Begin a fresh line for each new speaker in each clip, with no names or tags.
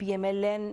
PMLN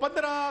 15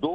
2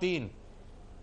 3,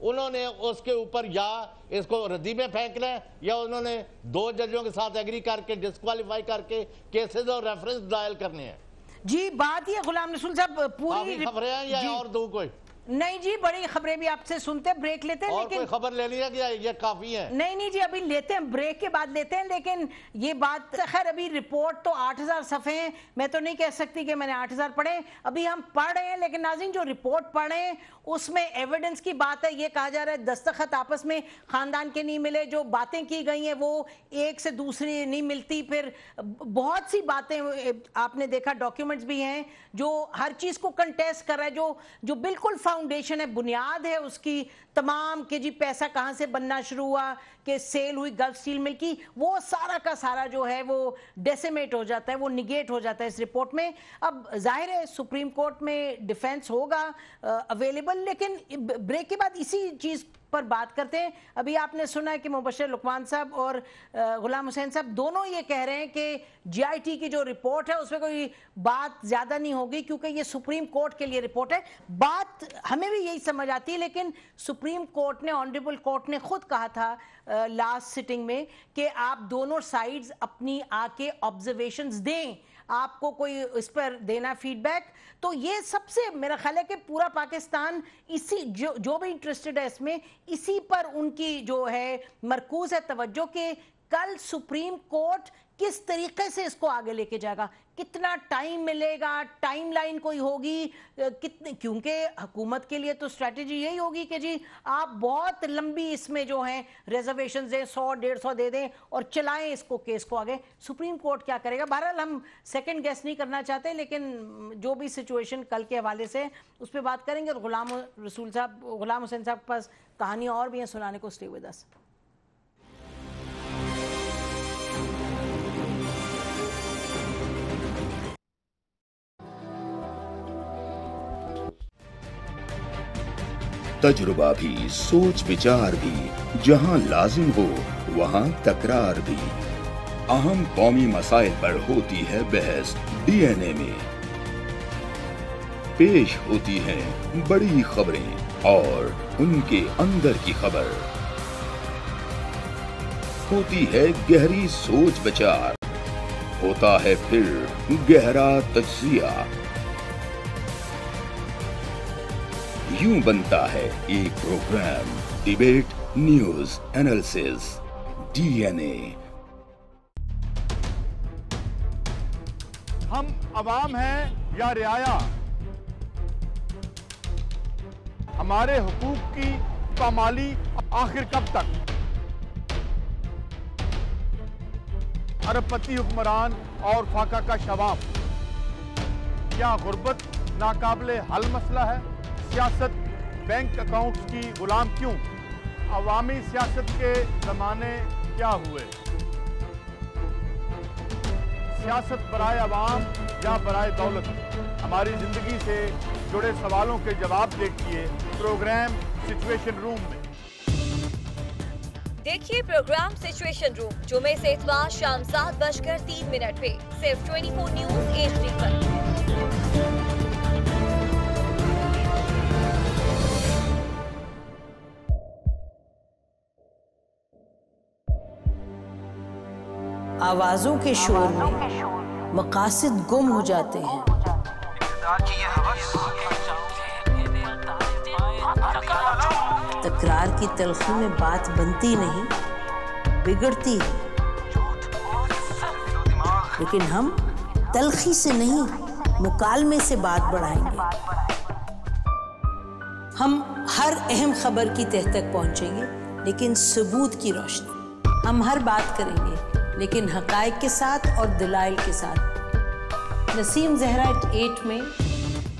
انہوں نے اس کے اوپر یا اس کو ردی میں پھینکنا ہے یا انہوں نے 2 ججوں کے ساتھ ایگری کر کے ڈسکوالیفائی کر کے کیسز اور ریفرنس ڈائل کرنے ہیں.
جی بات یہ غلام رسول صاحب پوری
خبریں ہیں یا اور دو کوئی
نہیں جی بڑی خبریں بھی آپ سے سنتے ہیں, بریک لیتے ہیں.
اور
لیکن
کوئی خبر لینی ہے کہ یہ کافی ہے؟
نہیں جی ابھی لیتے ہیں, بریک کے بعد لیتے ہیں. لیکن یہ بات خیر ابھی رپورٹ تو 8000 صفحے ہیں, میں تو نہیں کہہ سکتی کہ میں نے 8000 پڑھے, ابھی ہم پڑھ رہے ہیں. لیکن ناظرین جو رپورٹ پڑھ رہے ہیں اس میں ایویڈنس کی بات ہے, یہ کہا جا رہا ہے دستخط آپس میں خاندان کے نہیں ملے, جو باتیں کی گئی ہیں وہ ایک سے دوسری نہیں ملتی. پھر بہت سی باتیں آپ نے دیکھا, ڈاکیومنٹس بھی ہیں جو ہر چیز کو کنٹیسٹ کر رہا ہے, جو بالکل فاؤنڈیشن ہے, بنیاد ہے اس کی تمام کہ جی پیسہ کہاں سے بننا شروع ہوا, کہ سیل ہوئی گلف سٹیل مل کی, وہ سارا کا سارا جو ہے وہ ڈیسیمیٹ ہو جاتا ہے, وہ نگیٹ ہو جاتا ہے اس رپورٹ میں. اب ظاہر ہے سپریم کورٹ میں ڈیفینس ہوگا اویلیبل, لیکن بریک کے بعد اسی چیز پر بات کرتے ہیں. ابھی آپ نے سنا ہے کہ مبشر لقمان صاحب اور غلام حسین صاحب دونوں یہ کہہ رہے ہیں کہ جی آئی ٹی کی جو رپورٹ ہے اس میں کوئی بات زیادہ نہیں ہوگی کیونکہ یہ سپریم کورٹ کے لیے رپورٹ ہے. بات ہمیں بھی یہی سمجھ آتی ہے, لیکن سپریم کورٹ نے, آنریبل کورٹ نے خود کہا تھا لاسٹ سٹنگ میں کہ آپ دونوں سائیڈز اپنی آ کے آبزرویشنز دیں, آپ کو کوئی اس پر دینا فیڈ بیک. تو یہ سب سے میرا خیال ہے کہ پورا پاکستان اسی جو بھی انٹرسٹڈ ہے اس میں, اسی پر ان کی جو ہے مرکوز ہے توجہ کہ کل سپریم کورٹ کس طریقے سے اس کو آگے لے کے جائے گا, کتنا ٹائم ملے گا, ٹائم لائن کوئی ہوگی کتنے, کیونکہ حکومت کے لیے تو اسٹریٹجی یہی ہوگی کہ جی آپ بہت لمبی اس میں جو ہیں ریزرویشنز دیں, 100-150 دے دیں اور چلائیں اس کو کیس کو آگے. سپریم کورٹ کیا کرے گا؟ بہرحال ہم سیکنڈ گیس نہیں کرنا چاہتے, لیکن جو بھی سچویشن کل کے حوالے سے اس پہ بات کریں گے. اور غلام حسین صاحب کے پاس کہانیاں اور بھی ہیں سنانے کو, اسٹے ود اس.
تجربہ بھی, سوچ بچار بھی, جہاں لازم ہو وہاں تکرار بھی. اہم قومی مسائل پر ہوتی ہے بحث ڈی این اے میں. پیش ہوتی ہیں بڑی خبریں اور ان کے اندر کی خبر. ہوتی ہے گہری سوچ بچار, ہوتا ہے پھر گہرا تجزیہ. یوں بنتا ہے ایک program debate news analysis D N A.
ہم عوام ہیں یا رعایا, ہمارے حقوق کی پامالی آخر کب تک؟ ارب پتی حکمران اور فاقہ کا شباب, کیا غربت ناقابل حل مسئلہ ہے؟ سیاست بینک اکاؤنٹس کی غلام کیوں؟ عوامی سیاست کے زمانے کیا ہوئے؟ سیاست برائے عوام یا برائے دولت؟ ہماری زندگی سے جڑے سوالوں کے جواب دیکھیے پروگرام سچویشن روم میں.
دیکھیے پروگرام سچویشن روم جمعے سے اتوار شام 7:03 پہ صرف 24 نیوز HD پر.
آوازوں کے شور میں مقاصد گم ہو جاتے ہیں. تکرار کی تلخی میں بات بنتی نہیں, بگڑتی ہے. لیکن ہم تلخی سے نہیں, مکالمے سے بات بڑھائیں گے. ہم ہر اہم خبر کی تہ تک پہنچیں گے لیکن ثبوت کی روشنی. ہم ہر بات کریں گے لیکن حقائق کے ساتھ اور دلائل کے ساتھ. نسیم زہرا ایٹ 8 میں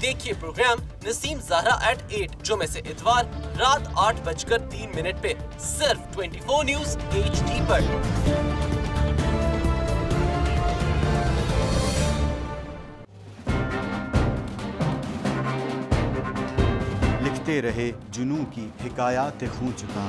دیکھیے پروگرام نسیم زہرا ایٹ 8 جمعے سے اتوار رات 8:03 پہ صرف 24 نیوز HD پر.
لکھتے رہے جنوں کی حکایات خوں چکا.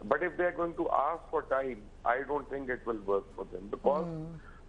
but if they are going to ask for time, I don't think it will work for them because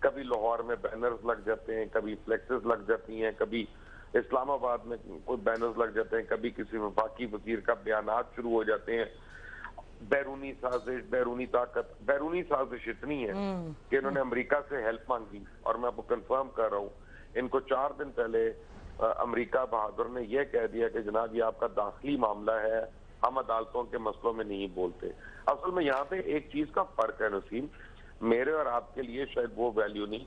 کبھی لاہور میں بینرز لگ جاتے ہیں, کبھی فلیکسز لگ جاتی ہیں, کبھی اسلام آباد میں کوئی بینرز لگ جاتے ہیں, کبھی کسی وفاقی وزیر کا بیانات شروع ہو جاتے ہیں. بیرونی سازش, بیرونی طاقت, بیرونی سازش اتنی ہے کہ انہوں نے امریکہ سے ہیلپ مانگی, اور میں آپ کو کنفرم کر رہا ہوں, ان کو 4 دن پہلے امریکہ بہادر نے یہ کہہ دیا کہ جناب یہ آپ کا داخلی معاملہ ہے, ہم عدالتوں کے مسئلوں میں نہیں بولتے. اصل میں یہاں پہ ایک چیز کا فرق ہے نسیم, میرے اور آپ کے لیے شاید وہ ویلیو نہیں,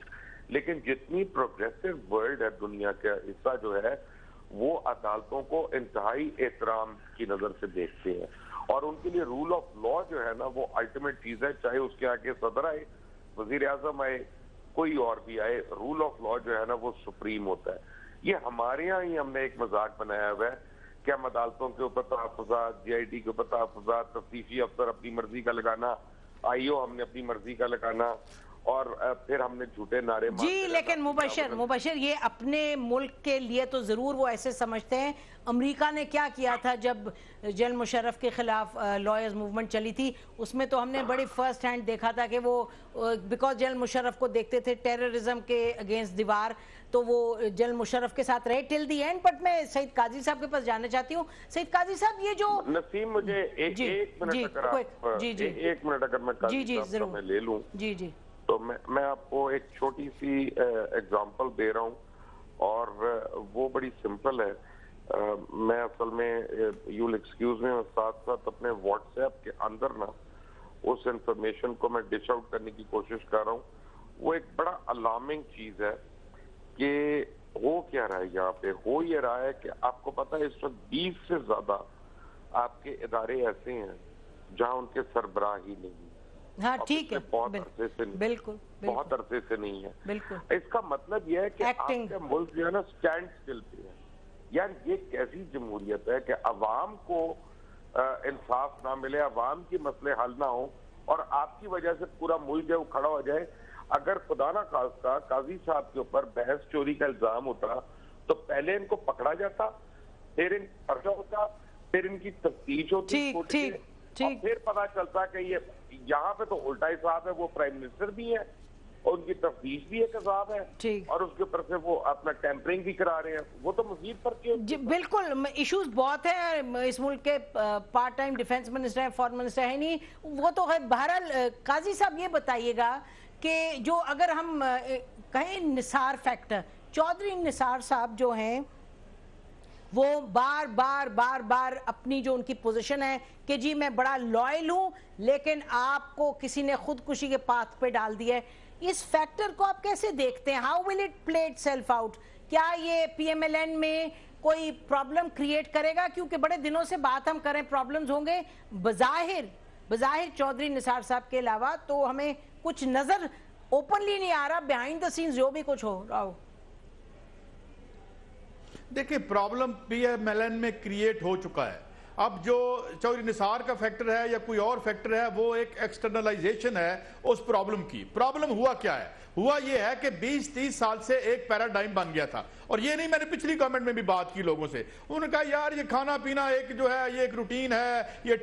لیکن جتنی پروگریسو ورلڈ ہے دنیا کا حصہ جو ہے وہ عدالتوں کو انتہائی احترام کی نظر سے دیکھتے ہیں, اور ان کے لیے رول آف لا جو ہے نا وہ الٹیمیٹ چیز ہے. چاہے اس کے آگے صدر آئے, وزیر اعظم آئے, کوئی اور بھی آئے, رول آف لا جو ہے نا وہ سپریم ہوتا ہے. یہ ہمارے یہاں ہی ہم نے ایک مذاق بنایا ہوا ہے کہ ہم عدالتوں کے اوپر تحفظات, جے آئی ٹی کے اوپر تحفظات, تفتیشی افسر اپنی مرضی کا لگانا, آئی او ہم نے اپنی مرضی کا لگانا, اور پھر ہم نے جھوٹے نعرے
جی. لیکن مبشر یہ اپنے ملک کے لیے تو ضرور وہ ایسے سمجھتے ہیں. امریکہ نے کیا کیا تھا جب جنرل مشرف کے خلاف لائرز موومنٹ چلی تھی, اس میں تو ہم نے بڑی فرسٹ ہینڈ دیکھا تھا کہ وہ بیکاز جنرل مشرف کو دیکھتے تھے ٹیررزم کے اگینسٹ دیوار, تو وہ جنرل مشرف کے ساتھ رہے ٹل دی اینڈ. بٹ میں سعید قاضی صاحب کے پاس جانا چاہتی ہوں. سعید قاضی صاحب یہ جو
نسیم مجھے ایک منٹ اگر میں قاضی صاحب میں لے لوں تو میں آپ کو ایک چھوٹی سی ایگزامپل دے رہا ہوں, اور وہ بڑی سمپل ہے. میں اصل میں یو ول ایکسکیوز میں ساتھ ساتھ اپنے واٹس ایپ کے اندر نا اس انفارمیشن کو میں ڈش آؤٹ کرنے کی کوشش کر رہا ہوں. وہ ایک بڑا الارمنگ چیز ہے کہ ہو کیا رہا ہے یہاں پہ. ہو یہ رہا ہے کہ آپ کو پتا ہے اس وقت 20 سے زیادہ آپ کے ادارے ایسے ہیں جہاں ان کے سربراہ ہی نہیں.
ہاں ٹھیک ہے,
بہت عرصے سے
بالکل
بہت عرصے سے نہیں ہے.
بالکل
اس کا مطلب یہ ہے کہ آپ کا ملک جو ہے نا سٹینڈ سٹل پہ ہے. یار یہ کیسی جمہوریت ہے کہ عوام کو انصاف نہ ملے, عوام کی مسئلے حل نہ ہو, اور آپ کی وجہ سے پورا ملک جو ہے وہ کھڑا ہو جائے. اگر خدا نہ خواستہ قاضی صاحب کے اوپر بحث چوری کا الزام ہوتا تو پہلے ان کو پکڑا جاتا, پھر ان پرچہ ہوتا, پھر ان کی تفتیش ہوتی, اور پھر پتا چلتا کہ یہ یہاں پہ تو الٹا حساب ہے, وہ پرائم منسٹر بھی ہے اور ان کی تفتیش بھی ایک عذاب ہے, اور اس کے اوپر سے وہ اپنا ٹیمپرنگ بھی کرا رہے ہیں. وہ تو مزید فرق ہے.
جی بالکل, ایشوز بہت ہیں. اس ملک کے پارٹ ٹائم ڈیفنس منسٹر ہیں, فارن منسٹر ہے نہیں, وہ تو ہے. بہرحال قاضی صاحب یہ بتائیے گا کہ جو اگر ہم کہیں نثار فیکٹر, چودھری نثار صاحب جو ہیں وہ بار بار اپنی جو ان کی پوزیشن ہے کہ جی میں بڑا لائل ہوں, لیکن آپ کو کسی نے خودکشی کے پاتھ پہ ڈال دیا ہے, اس فیکٹر کو آپ کیسے دیکھتے ہیں؟ How will it play it self out? کیا یہ پی ایم ایل این میں کوئی پرابلم کریٹ کرے گا؟ کیونکہ بڑے دنوں سے بات ہم کریں, پرابلمز ہوں گے. بظاہر چودھری نثار صاحب کے علاوہ تو ہمیں کچھ نظر اوپنلی نہیں آ رہا, بیہائنڈ دا سینز جو بھی کچھ ہو رہا ہو.
دیکھیں پرابلم پی ایم ایل این میں کریٹ ہو چکا ہے. اب جو چودھری نثار کا فیکٹر ہے یا کوئی اور فیکٹر ہے وہ ایک ایکسٹرنلائزیشن ہے اس پرابلم کی. پرابلم ہوا کیا ہے؟ ہوا یہ ہے کہ 20-30 سال سے ایک پیراڈائم بن گیا تھا, اور یہ نہیں, میں نے پچھلی کامنٹ میں بھی بات کی لوگوں سے, انہوں نے کہا یار یہ کھانا پینا ایک جو ہے یہ ایک روٹین ہے, یہ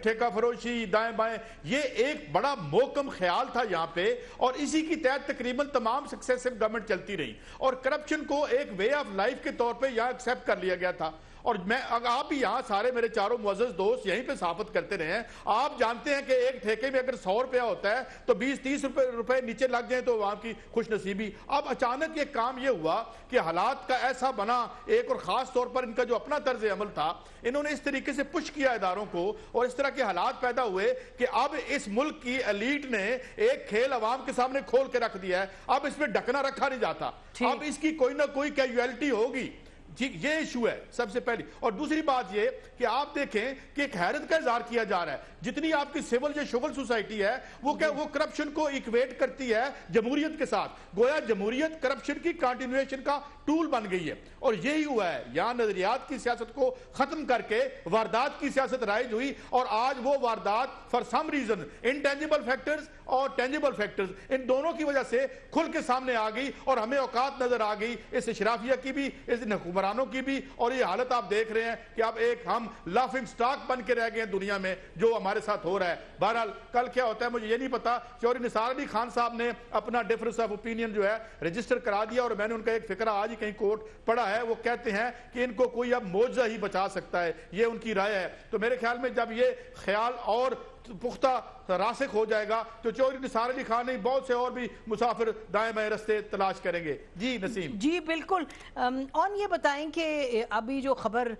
ٹھیکہ فروشی دائیں بائیں, یہ ایک بڑا محکم خیال تھا یہاں پہ, اور اسی کی تحت تقریباً تمام سکسیسو گورنمنٹ چلتی رہی, اور کرپشن کو ایک وے آف لائف کے طور پہ یہاں ایکسیپٹ کر لیا گیا تھا. اور میں آپ بھی یہاں سارے میرے چاروں معزز دوست یہیں پہ صحافت کرتے رہے ہیں, آپ جانتے ہیں کہ ایک ٹھیکے میں اگر 100 روپیہ ہوتا ہے تو 20-30 روپے نیچے لگ جائیں تو وہاں کی خوش نصیبی. اب اچانک یہ کام یہ ہوا کہ حالات کا ایسا بنا, ایک اور خاص طور پر ان کا جو اپنا طرز عمل تھا, انہوں نے اس طریقے سے پش کیا اداروں کو, اور اس طرح کے حالات پیدا ہوئے کہ اب اس ملک کی ایلیٹ نے ایک کھیل عوام کے سامنے کھول کے رکھ دیا ہے. اب اس میں ڈھکنا رکھا نہیں جاتا, اب اس کی کوئی نہ کوئی کیجویلٹی ہوگی. جی یہ ایشو ہے سب سے پہلی. اور دوسری بات یہ کہ آپ دیکھیں کہ ایک حیرت کا اظہار کیا جا رہا ہے, جتنی آپ کی سول یا شغل سوسائٹی ہے وہ کیا وہ کرپشن کو ایکویٹ کرتی ہے جمہوریت کے ساتھ, گویا جمہوریت کرپشن کی کنٹینیویشن کا ٹول بن گئی ہے. اور یہی ہوا ہے, یہاں نظریات کی سیاست کو ختم کر کے واردات کی سیاست رائج ہوئی, اور آج وہ واردات for some reason intangible factors اور ٹینجیبل فیکٹرز ان دونوں کی وجہ سے کھل کے سامنے آ گئی, اور ہمیں اوقات نظر آ گئی اس اشرافیہ کی بھی, اس حکومت حکمرانوں کی بھی, اور یہ حالت آپ دیکھ رہے ہیں کہ اب ایک ہم لافنگ سٹاک بن کے رہ گئے ہیں دنیا میں جو ہمارے ساتھ ہو رہا ہے. بہرحال کل کیا ہوتا ہے مجھے یہ نہیں پتا. چودھری نثار علی خان صاحب نے اپنا ڈفرنس آف اوپینین جو ہے رجسٹر کرا دیا, اور میں نے ان کا ایک فقرہ آج ہی کہیں کوٹ پڑھا ہے. وہ کہتے ہیں کہ ان کو کوئی اب معجزہ ہی بچا سکتا ہے, یہ ان کی رائے ہے. تو میرے خیال میں جب یہ خیال اور پختہ راسخ ہو جائے گا تو چودھری نثار علی خان نہیں بہت سے اور بھی مسافر دائیں بائیں رستے تلاش کریں گے. جی نسیم.
جی بالکل. اور یہ بتائیں کہ ابھی جو خبر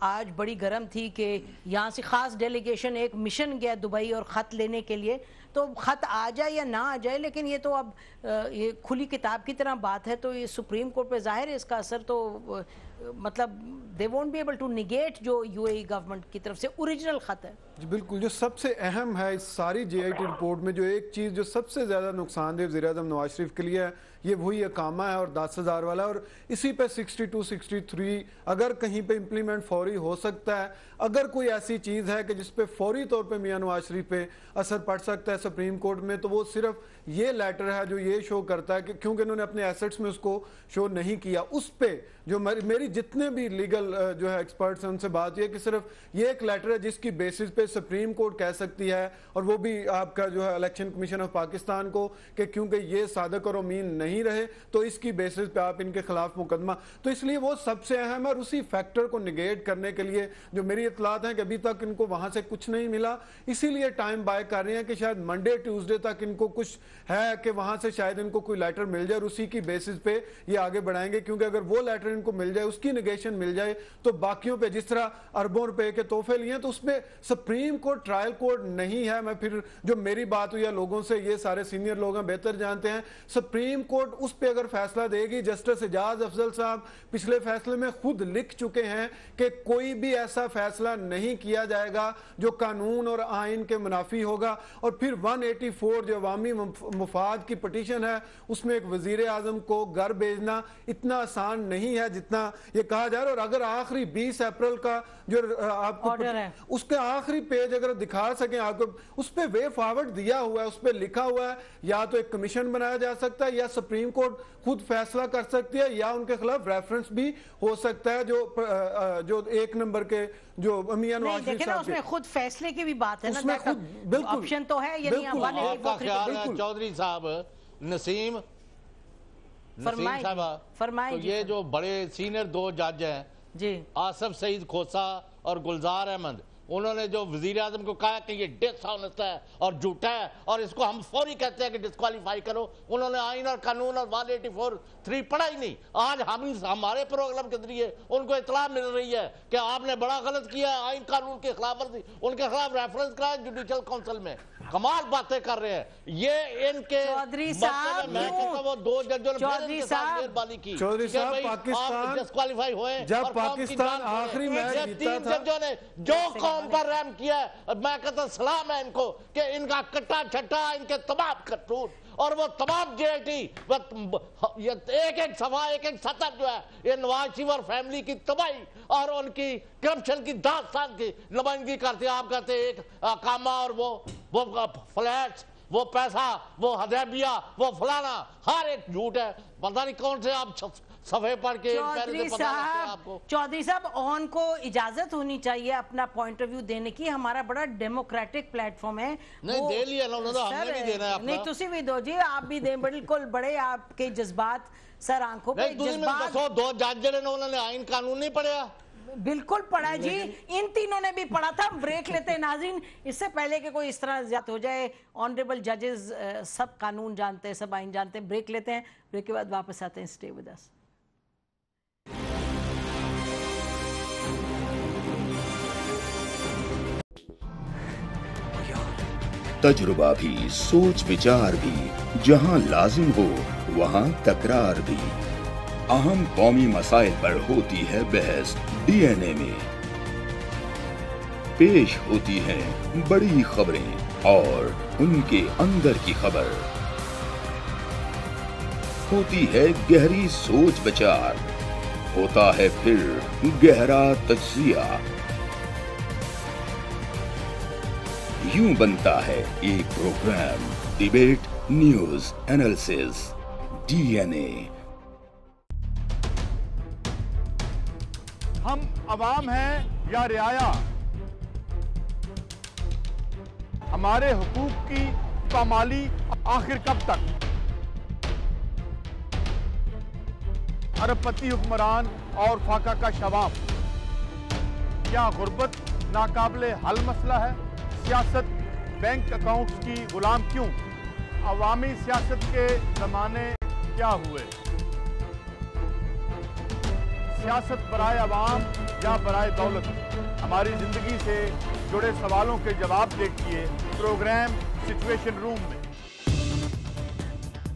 آج بڑی گرم تھی کہ یہاں سے خاص ڈیلیگیشن ایک مشن گیا دبئی اور خط لینے کے لیے, تو خط آ جائے یا نہ آ جائے, لیکن یہ تو اب یہ کھلی کتاب کی طرح بات ہے, تو یہ سپریم کورٹ پہ ظاہر ہے اس کا اثر. تو مطلب they won't be able to negate جو یو اے ای گورنمنٹ کی طرف سے اوریجنل خط ہے.
جی بالکل. جو سب سے اہم ہے اس ساری جے آئی ٹی رپورٹ میں, جو ایک چیز جو سب سے زیادہ نقصان دہ وزیر اعظم نواز شریف کے لیے ہے, یہ وہی اقامہ ہے اور 10,000 والا, اور اسی پہ 62, 63 اگر کہیں پہ امپلیمنٹ فوری ہو سکتا ہے. اگر کوئی ایسی چیز ہے کہ جس پہ فوری طور پہ میاں نواز شریف پہ اثر پڑ سکتا ہے سپریم کورٹ میں, تو وہ صرف یہ لیٹر ہے جو یہ شو کرتا ہے کہ کیونکہ انہوں نے اپنے ایسٹس میں اس کو شو نہیں کیا. اس پہ جو میری جتنے بھی لیگل جو ہے ایکسپرٹس ہیں ان سے بات یہ کہ صرف یہ ایک لیٹر ہے جس کی بیسس پہ سپریم کورٹ کہہ سکتی ہے, اور وہ بھی آپ کا جو ہے الیکشن کمیشن آف پاکستان کو, کہ کیونکہ یہ صادق اور امین نہیں رہے تو اس کی بیسس پہ آپ ان کے خلاف مقدمہ. تو اس لیے وہ سب سے اہم ہے, اور اسی فیکٹر کو نگیٹ کرنے کے لیے جو میری اطلاعات ہیں کہ ابھی تک ان کو وہاں سے کچھ نہیں ملا, اسی لیے ٹائم بائی کر رہے ہیں کہ شاید منڈے ٹیوزڈے تک ان کو کچھ ہے کہ وہاں سے شاید ان کو کوئی لیٹر مل جائے, اور اسی کی بیسس پہ یہ آگے بڑھائیں گے. کیونکہ اگر وہ لیٹر ان کو مل جائے, اس کی نیگیشن مل جائے, تو باقیوں پہ جس طرح اربوں روپے کے تحفے لیے تو اس پہ سپریم کورٹ ٹرائل کورٹ نہیں ہے. میں پھر جو میری بات ہوئی ہے لوگوں سے, یہ سارے سینئر لوگ ہیں بہتر جانتے ہیں, سپریم کورٹ اس پہ اگر فیصلہ دے گی, جسٹس اعجاز افضل صاحب پچھلے فیصلے میں خود لکھ چکے ہیں کہ کوئی بھی ایسا فیصلہ نہیں کیا جائے گا جو قانون اور آئین کے منافی ہوگا. اور پھر 184 جو عوامی مفاد کی پٹیشن ہے, اس میں ایک وزیر اعظم کو گھر بھیجنا اتنا آسان نہیں ہے جتنا یہ کہا جا رہا ہے. اور اگر آخری 20 اپریل کا جو آپ کو اس کے آخری پیج اگر دکھا سکیں آپ کو, اس پہ وے فارورڈ دیا ہوا ہے, اس پہ لکھا ہوا ہے یا تو ایک کمیشن بنایا جا سکتا ہے, یا سپریم کورٹ خود فیصلہ کر سکتی ہے, یا ان کے خلاف ریفرنس بھی ہو سکتا ہے جو 1 نمبر کے جو میاں نواز شریف صاحب
اس میں خود فیصلے کی بھی بات ہے نا, آپشن تو ہے. یعنی
آپ کا خیال ہے چودھری صاحب نسیم صاحبہ, تو یہ جو بڑے سینئر 2 جج ہیں
جی
آصف سعید کھوسا اور گلزار احمد, انہوں نے جو وزیر اعظم کو کہا کہ یہ ڈس آنسٹ ہے اور جھوٹا ہے اور اس کو ہم فوری کہتے ہیں کہ ڈسکوالیفائی کرو, انہوں نے آئین اور قانون اور 184(3) پڑھا ہی نہیں. آج ہمارے پروگرام کے ذریعے ان کو اطلاع مل رہی ہے کہ آپ نے بڑا غلط کیا, آئین قانون کے خلاف ورزی, ان کے خلاف ریفرنس کرا ہے جوڈیشل کونسل میں. کمال باتیں کر رہے ہیں یہ ان کے
چودھری صاحب.
میں کہتا ہوں وہ 2 ججوں نے مہربانی کی
چودھری صاحب
آپ ڈسکوالیفائی ہوئے,
جب پاکستان آخری میچ جیتا تھا,
3 ججوں نے جو قوم پر رحم کیا ہے, میں کہتا ہوں سلام ہے ان کو کہ ان کا کٹا چھٹا, ان کے تمام کرتوت اور وہ تمام جے آئی ٹی ایک صفحہ ایک سطر جو ہے یہ نواز شریف اور فیملی کی تباہی اور ان کی کرپشن کی داستان کی نمائندگی کرتے ہیں. آپ کہتے ہیں ایک اقامہ اور وہ فلیٹس, وہ پیسہ, وہ حدیبیہ, وہ فلانا, ہر ایک جھوٹ ہے. پتہ نہیں کون سے آپ صفحے پڑھ کے
چودھری صاحب اون کو اجازت ہونی چاہیے اپنا پوائنٹ آف ویو دینے کی. ہمارا بڑا ڈیموکریٹک پلیٹ فارم ہے.
نہیں دے لیا ہم نے بھی دینا ہے,
نہیں تسی بھی دو جی, آپ بھی دیں. بالکل بڑے آپ کے جذبات سر آنکھوں پہ
جذبات. 2 جج جڑے انہوں نے آئین قانون نہیں پڑھا,
بالکل پڑھا جی, ان تینوں نے بھی پڑھا تھا. بریک لیتے ہیں ناظرین, اس سے پہلے کہ کوئی اس طرح زیادہ ہو جائے. آنریبل ججز سب قانون جانتے ہیں, سب آئین جانتے ہیں. بریک لیتے ہیں, بریک کے بعد واپس آتے ہیں. Stay with us.
تجربہ بھی, سوچ وچار بھی, جہاں لازم ہو وہاں تکرار بھی. اہم قومی مسائل پر ہوتی ہے بحث ڈی این اے میں. پیش ہوتی ہیں بڑی خبریں اور ان کے اندر کی خبر. ہوتی ہے گہری سوچ بچار, ہوتا ہے پھر گہرا تجزیہ. یوں بنتا ہے ایک program debate news analysis D N A.
ہم عوام ہیں یا رعایا؟ ہمارے حقوق کی پامالی آخر کب تک؟ ارب پتی حکمران اور فاقہ کا شباب، کیا غربت ناقابل حل مسئلہ ہے؟ سیاست بینک اکاؤنٹس کی غلام کیوں؟ عوامی سیاست کے زمانے کیا ہوئے؟ سیاست برائے عوام یا برائے دولت؟ ہماری زندگی سے جڑے سوالوں کے جواب دیکھیے پروگرام سچویشن روم میں۔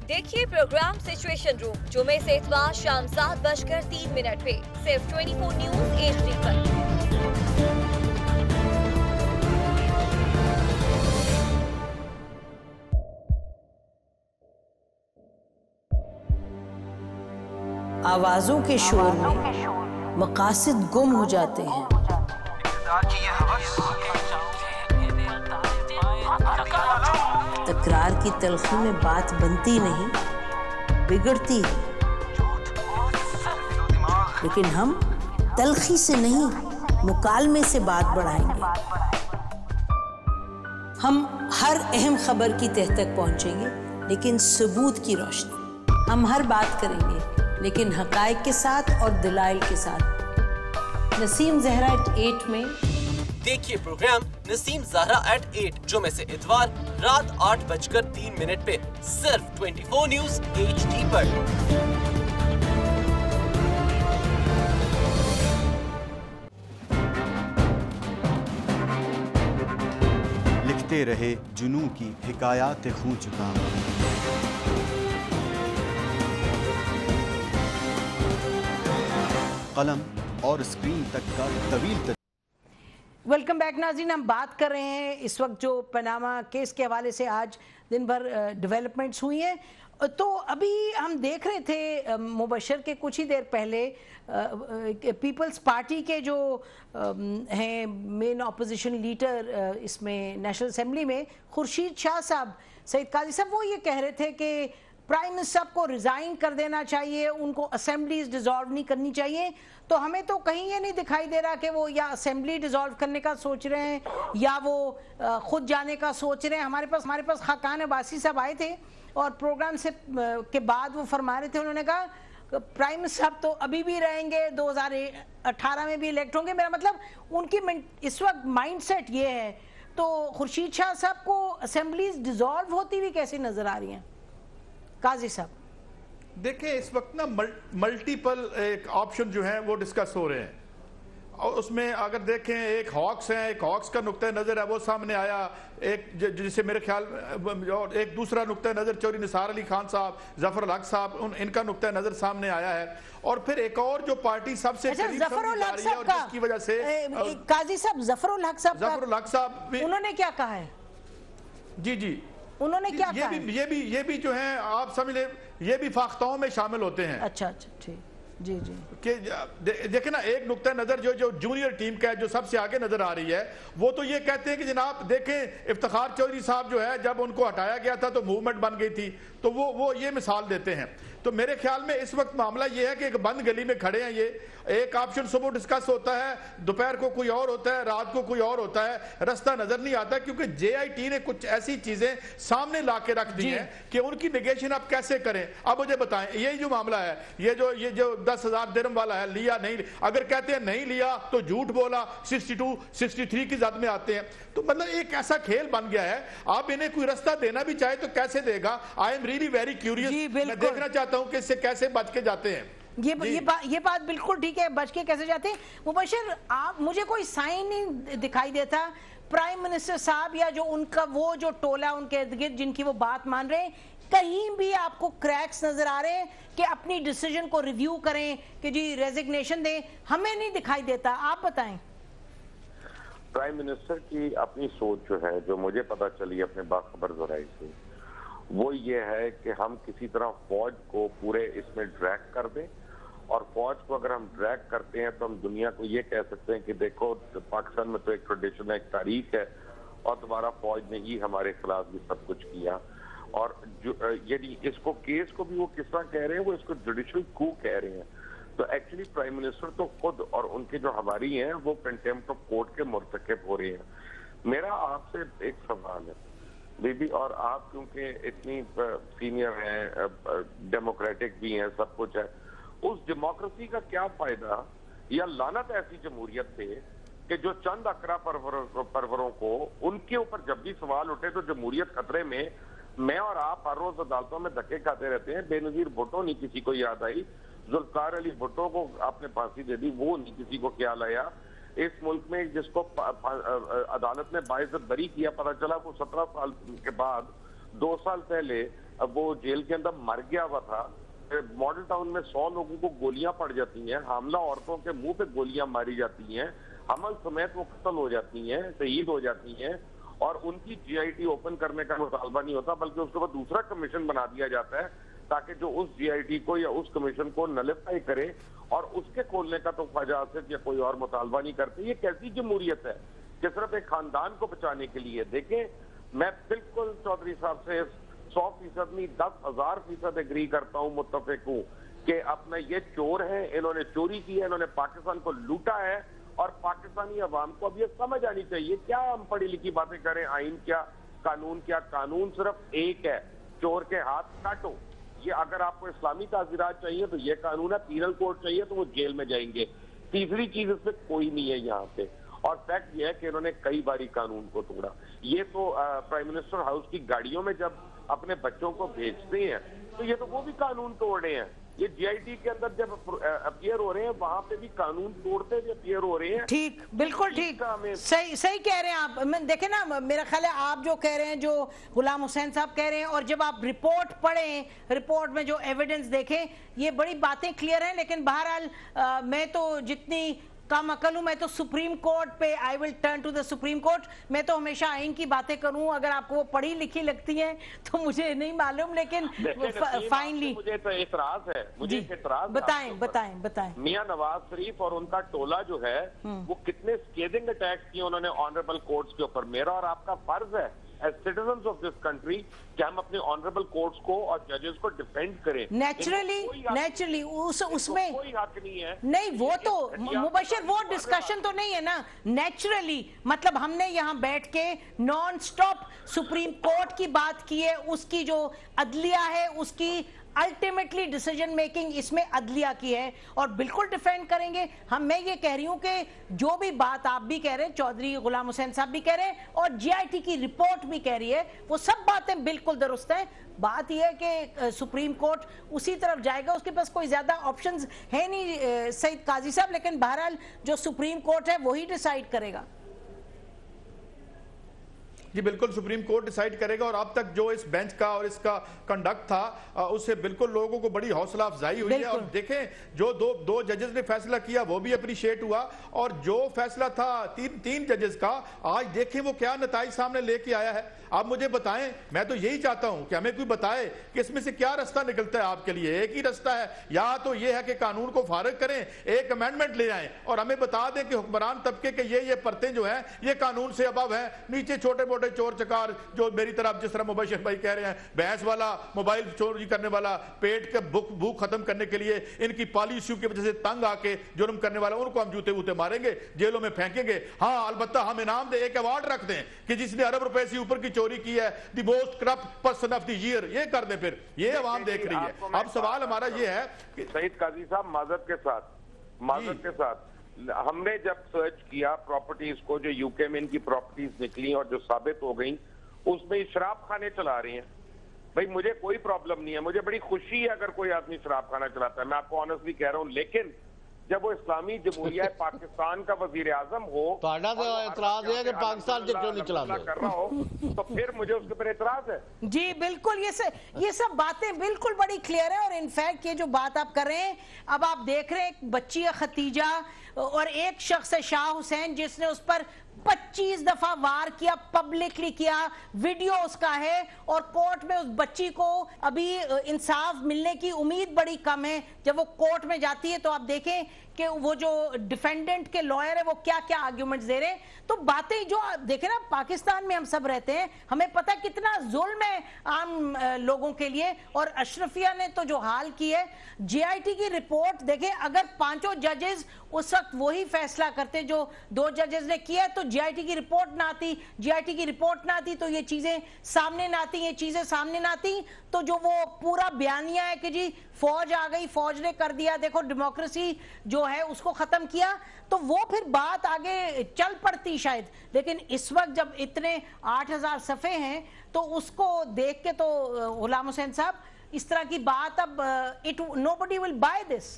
دیکھیے پروگرام سچویشن روم جمعے سے اتوار شام 7:03 پہ صرف 24 نیوز HD پر۔
آوازوں کے شور میں مقاصد گم ہو جاتے ہیں، تکرار کی تلخی میں بات بنتی نہیں، بگڑتی ہے، لیکن ہم تلخی سے نہیں، مکالمے سے بات بڑھائیں گے۔ ہم ہر اہم خبر کی تہ تک پہنچیں گے، لیکن ثبوت کی روشنی۔ ہم ہر بات کریں گے، لیکن حقائق کے ساتھ اور دلائل کے ساتھ۔ نسیم زہرا ایٹ 8 میں
دیکھیے پروگرام نسیم زہرا ایٹ 8 جمعے سے اتوار رات 8:03 پہ صرف 24 نیوز HD پر۔
لکھتے رہے جنوں کی حکایات خون چکام، قلم اور اسکرین تک کا طویل
ویلکم بیک ناظرین، ہم بات کر رہے ہیں اس وقت جو پاناما کیس کے حوالے سے آج دن بھر ڈیولپمنٹس ہوئی ہیں۔ تو ابھی ہم دیکھ رہے تھے مبشر کے کچھ ہی دیر پہلے پیپلز پارٹی کے جو ہیں مین اپوزیشن لیڈر اس میں نیشنل اسمبلی میں خورشید شاہ صاحب، سعید قاضی صاحب، وہ یہ کہہ رہے تھے کہ پرائم منسٹر صاحب کو ریزائن کر دینا چاہیے، ان کو اسمبلیز ڈیزالو نہیں کرنی چاہیے۔ تو ہمیں تو کہیں یہ نہیں دکھائی دے رہا کہ وہ یا اسمبلی ڈیزالو کرنے کا سوچ رہے ہیں یا وہ خود جانے کا سوچ رہے ہیں۔ ہمارے پاس خاقان عباسی صاحب آئے تھے اور پروگرام سے کے بعد وہ فرما رہے تھے، انہوں نے کہا پرائم منسٹر صاحب تو ابھی بھی رہیں گے، 2018 میں بھی الیکٹ ہوں گے۔ میرا مطلب ان کی اس وقت مائنڈ سیٹ یہ ہے۔ تو خورشید شاہ صاحب کو اسمبلیز ڈیزالو ہوتی ہوئی کیسے نظر آ رہی ہیں؟ قاضی صاحب
دیکھیں، اس وقت نا ملٹیپل ایک آپشن جو ہیں وہ ڈسکس ہو رہے ہیں، اور اس میں اگر دیکھیں ایک ہاکس ہے، ایک ہاکس کا نقطہ نظر ہے وہ سامنے آیا، ایک جسے میرے خیال اور ایک دوسرا نقطہ نظر چوہدری نثار علی خان صاحب، ظفر الحق صاحب، ان کا نقطہ نظر سامنے آیا ہے۔ اور پھر ایک اور جو پارٹی سب سے قریب سمجھی جا رہی ہے اور جس کی وجہ سے
قاضی صاحب ظفر الحق
صاحب
انہوں نے کیا کہا ہے؟
جی
انہوں نے کیا کہا ہے؟
یہ بھی جو ہیں آپ سمجھ لیں یہ بھی فاختاؤں میں شامل ہوتے ہیں۔
اچھا ٹھیک، جی
کہ دیکھیں نا، ایک نقطہ نظر جو جونیئر ٹیم کا ہے، جو سب سے آگے نظر آ رہی ہے، وہ تو یہ کہتے ہیں کہ جناب دیکھیں افتخار چودھری صاحب جو ہے جب ان کو ہٹایا گیا تھا تو موومنٹ بن گئی تھی، تو وہ یہ مثال دیتے ہیں۔ تو میرے خیال میں اس وقت معاملہ یہ ہے کہ ایک بند گلی میں کھڑے ہیں، یہ ایک آپشن صبح ڈسکس ہوتا ہے، دوپہر کو کوئی اور ہوتا ہے، رات کو کوئی اور ہوتا ہے، رستہ نظر نہیں آتا، کیونکہ JIT نے کچھ ایسی چیزیں سامنے لا کے رکھ دی ہیں کہ ان کی نیگیشن آپ کیسے کریں۔ اب مجھے بتائیں، یہی جو معاملہ ہے، یہ جو 10,000 درہم والا ہے، لیا نہیں، اگر کہتے ہیں نہیں لیا تو جھوٹ بولا، 62 63 کی زد میں آتے ہیں۔ تو مطلب ایک ایسا کھیل بن گیا ہے، آپ انہیں کوئی رستہ دینا بھی چاہے تو کیسے دے گا؟ I am really very curious, میں دیکھنا چاہتا ہوں کہ اس سے کیسے بچ کے جاتے ہیں۔
یہ بات بالکل ٹھیک ہے، بچ کے کیسے جاتے ہیں۔ مبشر، آپ مجھے کوئی سائن نہیں دکھائی دیتا پرائم منسٹر صاحب یا جو ان کا وہ جو ٹولہ ان کے ارد گرد جن کی وہ بات مان رہے ہیں، کہیں بھی آپ کو کریکس نظر آ رہے ہیں کہ اپنی ڈیسیجن کو ریویو کریں کہ جی ریزگنیشن دیں؟ ہمیں نہیں دکھائی دیتا، آپ بتائیں۔
پرائم منسٹر کی اپنی سوچ جو ہے، جو مجھے پتا چلی اپنے باخبر ذرائع سے، وہ یہ ہے کہ ہم کسی طرح فوج کو پورے اس میں ڈریگ کر دیں، اور فوج کو اگر ہم ڈریگ کرتے ہیں تو ہم دنیا کو یہ کہہ سکتے ہیں کہ دیکھو پاکستان میں تو ایک ٹریڈیشن ہے، ایک تاریخ ہے، اور دوبارہ فوج نے ہی ہمارے خلاف بھی سب کچھ کیا۔ اور یعنی اس کو کیس کو بھی وہ کس طرح کہہ رہے ہیں، وہ اس کو جوڈیشل کو کہہ رہے ہیں۔ تو ایکچولی پرائم منسٹر تو خود اور ان کے جو ہماری ہیں وہ کنٹیمپٹ آف کورٹ کے مرتکب ہو رہے ہیں. میرا آپ سے ایک سوال ہے بی بی، اور آپ کیونکہ اتنی سینئر ہیں، ڈیموکریٹک بھی ہیں، سب کچھ ہے، اس ڈیموکریسی کا کیا فائدہ یا لعنت ایسی جمہوریت پہ کہ جو چند اقرا پروروں کو ان کے اوپر جب بھی سوال اٹھے تو جمہوریت خطرے میں. میں اور آپ ہر روز عدالتوں میں دھکے کھاتے رہتے ہیں. بے نظیر بھٹو نہیں کسی کو یاد آئی، ذوالفقار علی بھٹو کو آپ نے پھانسی دے دی، وہ نہیں کسی کو خیال آیا. اس ملک میں جس کو عدالت نے باعزت بری کیا، پتہ چلا وہ 17 سال کے بعد 2 سال پہلے وہ جیل کے اندر مر گیا ہوا تھا. ماڈل ٹاؤن میں 100 لوگوں کو گولیاں پڑ جاتی ہیں، حاملہ عورتوں کے منہ پہ گولیاں ماری جاتی ہیں، حمل سمیت وہ قتل ہو جاتی ہیں، شہید ہو جاتی ہیں، اور ان کی جی آئی ٹی اوپن کرنے کا مطالبہ نہیں ہوتا بلکہ اس کے بعد دوسرا کمیشن بنا دیا جاتا ہے تاکہ جو اس جی آئی ٹی کو یا اس کمیشن کو نلیفائی کرے اور اس کے کھولنے کا تو خواجہ آصف یا کوئی اور مطالبہ نہیں کرتے. یہ کیسی جمہوریت ہے کہ صرف ایک خاندان کو بچانے کے لیے؟ دیکھیں، میں بالکل چودھری صاحب سے 100% نہیں 10,000% ایگری کرتا ہوں، متفق ہوں کہ اپنا یہ چور ہیں، انہوں نے چوری کی ہے، انہوں نے پاکستان کو لوٹا ہے، اور پاکستانی عوام کو اب یہ سمجھ آنی چاہیے. کیا ہم پڑھی لکھی باتیں کریں، آئین کیا، قانون کیا؟ قانون صرف ایک ہے، چور کے ہاتھ کاٹو. یہ اگر آپ کو اسلامی تعزیرات چاہیے تو یہ قانون ہے، پینل کوڈ چاہیے تو وہ جیل میں جائیں گے. تیسری چیز اس میں کوئی نہیں ہے یہاں پہ. اور فیکٹ یہ ہے کہ انہوں نے کئی باری قانون کو توڑا. یہ تو پرائم منسٹر ہاؤس کی گاڑیوں میں جب اپنے بچوں کو بھیجتے ہیں تو یہ تو وہ بھی قانون توڑ رہے ہیں. یہ جی آئی ٹی کے اندر جب اپیئر ہو رہے ہیں وہاں پہ بھی قانون توڑتے ہوئے اپیئر ہو رہے ہیں.
ٹھیک، بالکل ٹھیک، صحیح کہہ رہے ہیں آپ. دیکھیں نا، میرا خیال ہے آپ جو کہہ رہے ہیں، جو غلام حسین صاحب کہہ رہے ہیں، اور جب آپ رپورٹ پڑھیں، رپورٹ میں جو ایویڈنس دیکھیں، یہ بڑی باتیں کلیئر ہیں. لیکن بہرحال میں تو جتنی کم عقل ہوں، میں تو سپریم کورٹ پہ I will turn to the supreme court. میں تو ہمیشہ آئین کی باتیں کروں. اگر آپ کو وہ پڑھی لکھی لگتی ہیں تو مجھے نہیں معلوم، لیکن فائنلی
مجھے تو اعتراض ہے، مجھے اعتراض.
بتائیں.
میاں نواز شریف اور ان کا ٹولہ جو ہے وہ کتنے سکیدنگ اٹیکس کیے انہوں نے آنریبل کورٹس کے اوپر. میرا اور آپ کا فرض ہے as citizens of this country کہ ہم اپنے آنریبل کورٹس کو اور ججز کو ڈیفینڈ کریں.
نیچرلی اس میں
کوئی حق نہیں ہے.
نہیں، وہ تو مبشر وہ ڈسکشن تو نہیں ہے نا. نیچرلی مطلب ہم نے یہاں بیٹھ کے نان سٹاپ سپریم کورٹ کی بات کی ہے، اس کی جو عدلیہ ہے اس کی الٹیمیٹلی ڈیسیجن میکنگ اس میں عدلیہ کی ہے، اور بالکل ڈیفینڈ کریں گے ہم. میں یہ کہہ رہی ہوں کہ جو بھی بات آپ بھی کہہ رہے ہیں، چودھری غلام حسین صاحب بھی کہہ رہے ہیں، اور جی آئی ٹی کی رپورٹ بھی کہہ رہی ہے، وہ سب باتیں بالکل درست ہیں. بات یہ ہے کہ سپریم کورٹ اسی طرف جائے گا، اس کے پاس کوئی زیادہ آپشنز ہے نہیں سعید قاضی صاحب. لیکن بہرحال جو سپریم کورٹ ہے وہی ڈیسائیڈ کرے گا.
جی بالکل، سپریم کورٹ ڈیسائیڈ کرے گا. اور اب تک جو اس بینچ کا اور اس کا کنڈکٹ تھا اس سے بالکل لوگوں کو بڑی حوصلہ افزائی ہوئی ہے. اور دیکھیں جو دو ججز نے فیصلہ کیا وہ بھی اپریشیٹ ہوا، اور جو فیصلہ تھا تین ججز کا، آج دیکھیں وہ کیا نتائج سامنے لے کے آیا ہے. آپ مجھے بتائیں، میں تو یہی چاہتا ہوں کہ ہمیں کوئی بتائے کہ اس میں سے کیا رستہ نکلتا ہے آپ کے لیے. ایک ہی رستہ ہے، یا تو یہ ہے کہ قانون کو فارغ کریں، ایک امینڈمنٹ لے آئیں اور ہمیں بتا دیں کہ حکمران طبقے کے یہ پرتیں جو ہیں یہ قانون سے ابو ہیں، نیچے چھوٹے موٹے چور چکار جو میری طرف جس طرح مبشر بھائی کہہ رہے ہیں، بھینس والا، موبائل چوری کرنے والا، پیٹ کے بھوک ختم کرنے کے لیے ان کی پالیسیوں کی وجہ سے تنگ آ کے جرم کرنے والا، ان کو ہم جوتے ووتے ماریں گے، جیلوں میں پھینکیں گے. ہاں البتہ ہم انعام دیں، ایک ایوارڈ رکھ دیں کہ جس نے ارب روپے سے اوپر کی چوری کی ہے، the most corrupt person of the year, یہ کر دیں. پھر یہ عوام دیکھ رہی ہے. اب سوال ہمارا یہ ہے کہ
سعید قاضی صاحب معذرت کے ساتھ ہم نے جب سرچ کیا پراپرٹیز کو، جو یو کے میں ان کی پراپرٹیز نکلی اور جو ثابت ہو گئیں، اس میں شراب خانے چلا رہے ہیں. بھائی مجھے کوئی پرابلم نہیں ہے، مجھے بڑی خوشی ہے اگر کوئی آدمی شراب خانہ چلاتا ہے، میں آپ کو آنیسٹلی کہہ رہا ہوں. لیکن جب وہ اسلامی جمہوریہ پاکستان کا وزیر اعظم ہو،
اعتراض ہے کہ پاکستان کیوں نہیں چلاتا
کر رہا ہو، تو پھر مجھے اس کے پر اعتراض ہے.
جی بالکل، یہ سب باتیں بالکل بڑی کلیئر ہے. اور انفیکٹ یہ جو بات آپ کر رہے ہیں، اب آپ دیکھ رہے ہیں ایک بچی ہے ختیجہ، اور ایک شخص ہے شاہ حسین جس نے اس پر 25 دفعہ وار کیا، پبلکلی کیا، ویڈیو اس کا ہے، اور کورٹ میں اس بچی کو ابھی انصاف ملنے کی امید بڑی کم ہے. جب وہ کورٹ میں جاتی ہے تو آپ دیکھیں کہ وہ جو ڈیفینڈنٹ کے لائر ہے وہ کیا کیا آرگیومنٹس دے رہے ہیں. تو باتیں جو دیکھیں نا, پاکستان میں ہم سب رہتے ہیں, ہمیں پتہ کتنا ظلم ہے عام لوگوں کے لیے, اور اشرفیہ نے تو جو حال کی ہے, جے آئی ٹی کی رپورٹ دیکھیں, اگر 5 ججز اس وقت وہی فیصلہ کرتے جو 2 ججز نے کیا, تو جے آئی ٹی کی رپورٹ نہ آتی, جے آئی ٹی کی رپورٹ نہ آتی تو یہ چیزیں سامنے نہ آتی, یہ چیزیں سامنے نہ آتی, تو جو وہ پورا بیانیہ ہے کہ جی فوج آ گئی, فوج نے کر دیا, دیکھو ڈیموکریسی جو ہے اس کو ختم کیا, تو وہ پھر بات آگے چل پڑتی شاید. لیکن اس وقت جب اتنے 8000 صفحے ہیں تو اس کو دیکھ کے تو غلام حسین صاحب اس طرح کی بات اب nobody will buy this.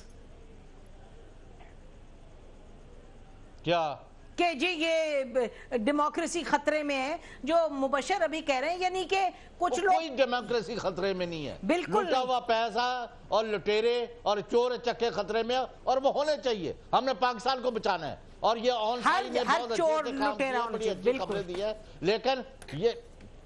کیا
کہ جی یہ ڈیموکریسی خطرے میں ہے, جو مبشر ابھی کہہ رہے ہیں, یعنی کہ کچھ لوگ,
کوئی ڈیموکریسی خطرے میں نہیں ہے,
بالکل
لوٹا ہوا پیسہ اور لٹیرے اور چور چکے خطرے میں, اور وہ ہونے چاہیے. ہم نے پاکستان کو بچانا ہے, اور یہ آن
ہر چور لٹیرا
بڑی اچھی خبریں دی ہے. لیکن یہ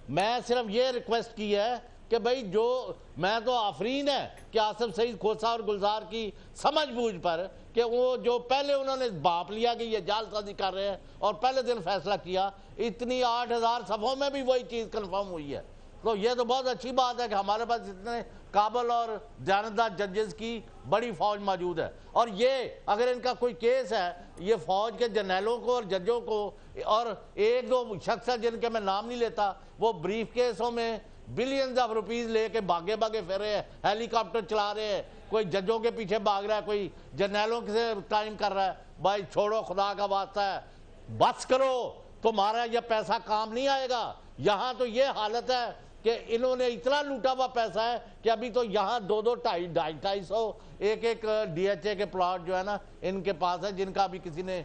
میں صرف یہ ریکویسٹ کی ہے کہ بھئی جو میں تو آفرین ہے کہ آصف سعید کھوسا اور گلزار کی سمجھ بوجھ پر, کہ وہ جو پہلے انہوں نے باپ لیا کہ یہ جال سازی کر رہے ہیں اور پہلے دن فیصلہ کیا, اتنی 8000 صفحوں میں بھی وہی چیز کنفرم ہوئی ہے. تو یہ تو بہت اچھی بات ہے کہ ہمارے پاس اتنے قابل اور دیانتدار ججز کی بڑی فوج موجود ہے. اور یہ اگر ان کا کوئی کیس ہے, یہ فوج کے جرنیلوں کو اور ججوں کو, اور 1-2 شخص ہیں جن کے میں نام نہیں لیتا, وہ بریف کیسوں میں بلینز آف روپیز لے کے بھاگے پھر رہے ہیں, ہیلی کاپٹر چلا رہے ہیں, کوئی ججوں کے پیچھے بھاگ رہا ہے, کوئی جرنیلوں سے ٹائم کر رہا ہے. بھائی چھوڑو, خدا کا واسطہ ہے, بس کرو, تمہارا یہ پیسہ کام نہیں آئے گا. یہاں تو یہ حالت ہے کہ انہوں نے اتنا لوٹا ہوا پیسہ ہے کہ ابھی تو یہاں 200-250 ایک ڈی ایچ اے کے پلاٹ جو ہے نا ان کے پاس ہے, جن کا ابھی کسی نے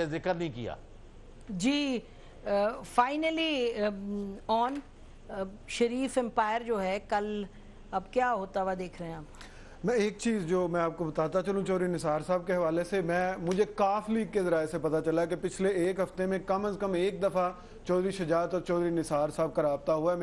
ذکر نہیں کیا.
جی فائنلی آن شریف امپائر جو ہے کل اب کیا ہوتا ہوا دیکھ رہے ہیں آپ؟
میں ایک چیز جو میں آپ کو بتاتا چلوں چودھری نثار صاحب کے حوالے سے, مجھے کاف لیگ کے ذرائع سے پتا چلا کہ پچھلے 1 ہفتے میں کم از کم 1 دفعہ چودھری شجاعت اور چودھری نثار صاحب کا رابطہ ہوا ہے.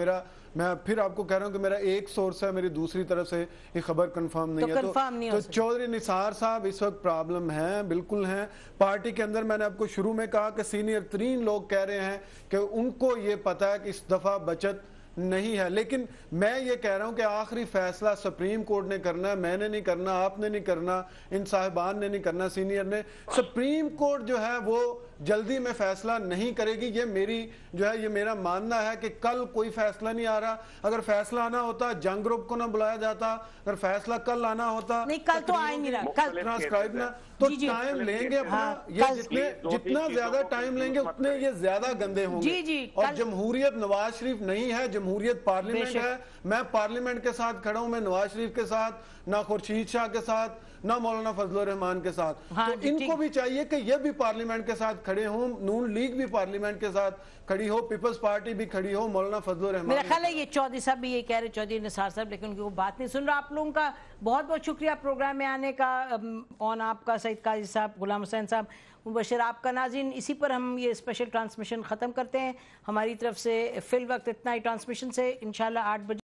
میں پھر آپ کو کہہ رہا ہوں کہ میرا ایک سورس ہے, میری دوسری طرف سے یہ خبر کنفرم نہیں ہے. تو چودھری نثار صاحب اس وقت پرابلم ہیں, بالکل ہیں پارٹی کے اندر. میں نے آپ کو شروع میں کہا کہ سینئر ترین لوگ کہہ رہے ہیں کہ ان کو یہ پتا ہے کہ اس دفعہ بچت نہیں ہے, لیکن میں یہ کہہ رہا ہوں کہ آخری فیصلہ سپریم کورٹ نے کرنا ہے, میں نے نہیں کرنا, آپ نے نہیں کرنا, ان صاحبان نے نہیں کرنا, سینئر نے. سپریم کورٹ جو ہے وہ جلدی میں فیصلہ نہیں کرے گی, یہ میری جو ہے یہ میرا ماننا ہے کہ کل کوئی فیصلہ نہیں آ رہا. اگر فیصلہ آنا ہوتا جنگ گروپ کو نہ بلایا جاتا, اگر فیصلہ کل آنا ہوتا
نہیں, کل تو آئے نہیں رہا, کل
ٹرانسکرائب نہ, تو ٹائم لیں گے اپنا, یہ جتنا زیادہ ٹائم لیں گے اتنے یہ زیادہ گندے ہوں گے. اور جمہوریت نواز شریف نہیں ہے, جمہوریت پارلیمنٹ ہے. میں پارلیمنٹ کے ساتھ کھڑا ہوں, میں نواز شریف کے ساتھ, نہ خورشید شاہ کے ساتھ, نہ مولانا فضل الرحمان کے ساتھ. تو ان کو بھی چاہیے کہ یہ بھی پارلیمنٹ کے ساتھ کھڑے ہوں, نون لیگ بھی پارلیمنٹ کے ساتھ کھڑی ہو, پیپلز پارٹی بھی کھڑی ہو, مولانا فضل الرحمان.
میرا خیال ہے یہ چودھری صاحب بھی یہ کہہ رہے, چودھری نثار صاحب, لیکن ان کی وہ بات نہیں سن رہا. آپ لوگوں کا بہت بہت شکریہ پروگرام میں آنے کا. آن آپ کا, سعید قاضی صاحب, غلام حسین صاحب, مبشر آپ کا. ناظرین اسی پر ہم یہ اسپیشل ٹرانسمیشن ختم کرتے ہیں. ہماری طرف سے فی الوقت اتنا ہی. ٹرانسمیشن سے انشاءاللہ 8 بجے